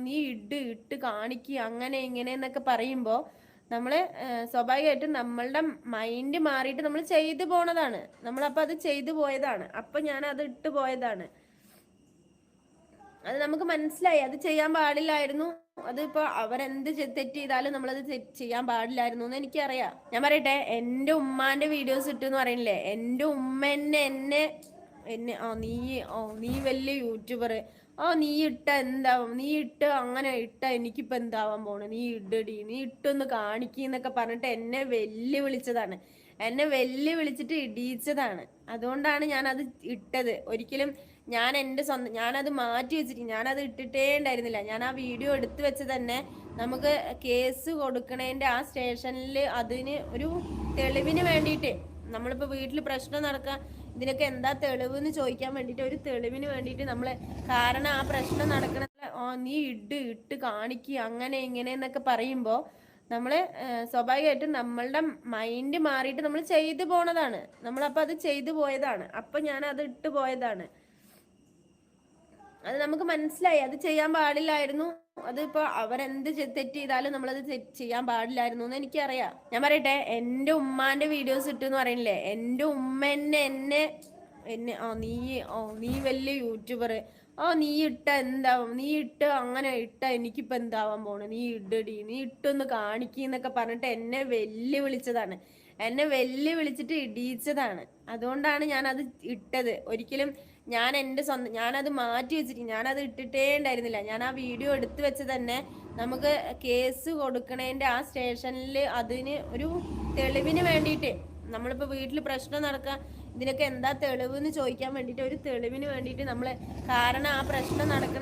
നീ ഇട്ട് കാണിക്കുക അങ്ങനെ ഇങ്ങനെ എന്നൊക്കെ പറയുമ്പോൾ നമ്മൾ സ്വാഭാവികമായിട്ടും നമ്മളുടെ മൈൻഡ് മാറിയിട്ട് നമ്മൾ ചെയ്തു പോണതാണ്. നമ്മളപ്പോൾ അത് ചെയ്തു പോയതാണ്. അപ്പം ഞാൻ അത് ഇട്ട് പോയതാണ്. അത് നമുക്ക് മനസ്സിലായി. അത് ചെയ്യാൻ പാടില്ലായിരുന്നു. അതിപ്പോ അവരെന്ത് തെറ്റ് ചെയ്താലും നമ്മളത് ചെയ്യാൻ പാടില്ലായിരുന്നു എന്ന് എനിക്കറിയാം. ഞാൻ പറയട്ടെ, എൻ്റെ ഉമ്മാന്റെ വീഡിയോസ് ഇട്ടെന്ന് പറയണില്ലേ, എൻ്റെ ഉമ്മ എന്നെ എന്നെ നീ വലിയ യൂട്യൂബർ, നീ ഇട്ട എന്താവും, നീ ഇട്ട് അങ്ങനെ ഇട്ട എനിക്കിപ്പോ എന്താവാൻ പോണ്, നീ ഇടടി, നീ ഇട്ടൊന്ന് കാണിക്കുന്നൊക്കെ പറഞ്ഞിട്ട് എന്നെ വെല്ലുവിളിച്ചതാണ്. എന്നെ വെല്ലുവിളിച്ചിട്ട് ഇടിയിച്ചതാണ്. അതുകൊണ്ടാണ് ഞാൻ അത് ഇട്ടത്. ഒരിക്കലും ഞാൻ എൻ്റെ സ്വന്തം, ഞാനത് മാറ്റി വെച്ചിട്ട് ഞാനത് ഇട്ടിട്ടേ ഉണ്ടായിരുന്നില്ല. ഞാൻ ആ വീഡിയോ എടുത്തു വെച്ച് തന്നെ നമുക്ക് കേസ് കൊടുക്കണേൻ്റെ ആ സ്റ്റേഷനിൽ അതിന് ഒരു തെളിവിന് വേണ്ടിയിട്ട്, നമ്മളിപ്പോൾ വീട്ടിൽ പ്രശ്നം നടക്കാൻ ഇതിനൊക്കെ എന്താ തെളിവ് എന്ന് ചോദിക്കാൻ വേണ്ടിയിട്ട്, ഒരു തെളിവിന് വേണ്ടിയിട്ട് നമ്മൾ, കാരണം ആ പ്രശ്നം നടക്കണ നീ ഇട്ട് കാണിക്കുക അങ്ങനെ ഇങ്ങനെ എന്നൊക്കെ പറയുമ്പോൾ നമ്മൾ സ്വാഭാവികമായിട്ടും നമ്മളുടെ മൈൻഡ് മാറിയിട്ട് നമ്മൾ ചെയ്തു പോണതാണ്. നമ്മളപ്പോൾ അത് ചെയ്തു പോയതാണ്. അപ്പം ഞാൻ അത് ഇട്ട് പോയതാണ്. അത് നമുക്ക് മനസ്സിലായി. അത് ചെയ്യാൻ പാടില്ലായിരുന്നു. അതിപ്പോ അവരെന്ത് തെറ്റ് ചെയ്താലും നമ്മളത് ചെയ്യാൻ പാടില്ലായിരുന്നു എന്ന് എനിക്കറിയാം. ഞാൻ പറയട്ടെ, എൻ്റെ ഉമ്മാന്റെ വീഡിയോസ് ഇട്ടെന്ന് പറയണില്ലേ, എൻ്റെ ഉമ്മ എന്നെ നീ വലിയ യൂട്യൂബർ, നീ ഇട്ട എന്താവും, നീ ഇട്ട് അങ്ങനെ ഇട്ട എനിക്കിപ്പോ എന്താവാൻ പോണ്, നീ ഇടടി, നീ ഇട്ടൊന്ന് കാണിക്കുന്നൊക്കെ പറഞ്ഞിട്ട് എന്നെ വെല്ലുവിളിച്ചതാണ്. എന്നെ വെല്ലുവിളിച്ചിട്ട് ഇടിയിച്ചതാണ്. അതുകൊണ്ടാണ് ഞാൻ അത് ഇട്ടത്. ഒരിക്കലും ഞാൻ എൻ്റെ സ്വന്തം, ഞാനത് മാറ്റി വെച്ചിട്ട് ഞാനത് ഇട്ടിട്ടേ ഉണ്ടായിരുന്നില്ല. ഞാൻ ആ വീഡിയോ എടുത്തു വെച്ച് തന്നെ നമുക്ക് കേസ് കൊടുക്കണേൻ്റെ ആ സ്റ്റേഷനിൽ അതിന് ഒരു തെളിവിന് വേണ്ടിയിട്ട്, നമ്മളിപ്പോൾ വീട്ടിൽ പ്രശ്നം നടക്കാൻ ഇതിനൊക്കെ എന്താ തെളിവ് എന്ന് ചോദിക്കാൻ വേണ്ടിയിട്ട്, ഒരു തെളിവിന് വേണ്ടിയിട്ട് നമ്മൾ, കാരണം ആ പ്രശ്നം നടക്കണ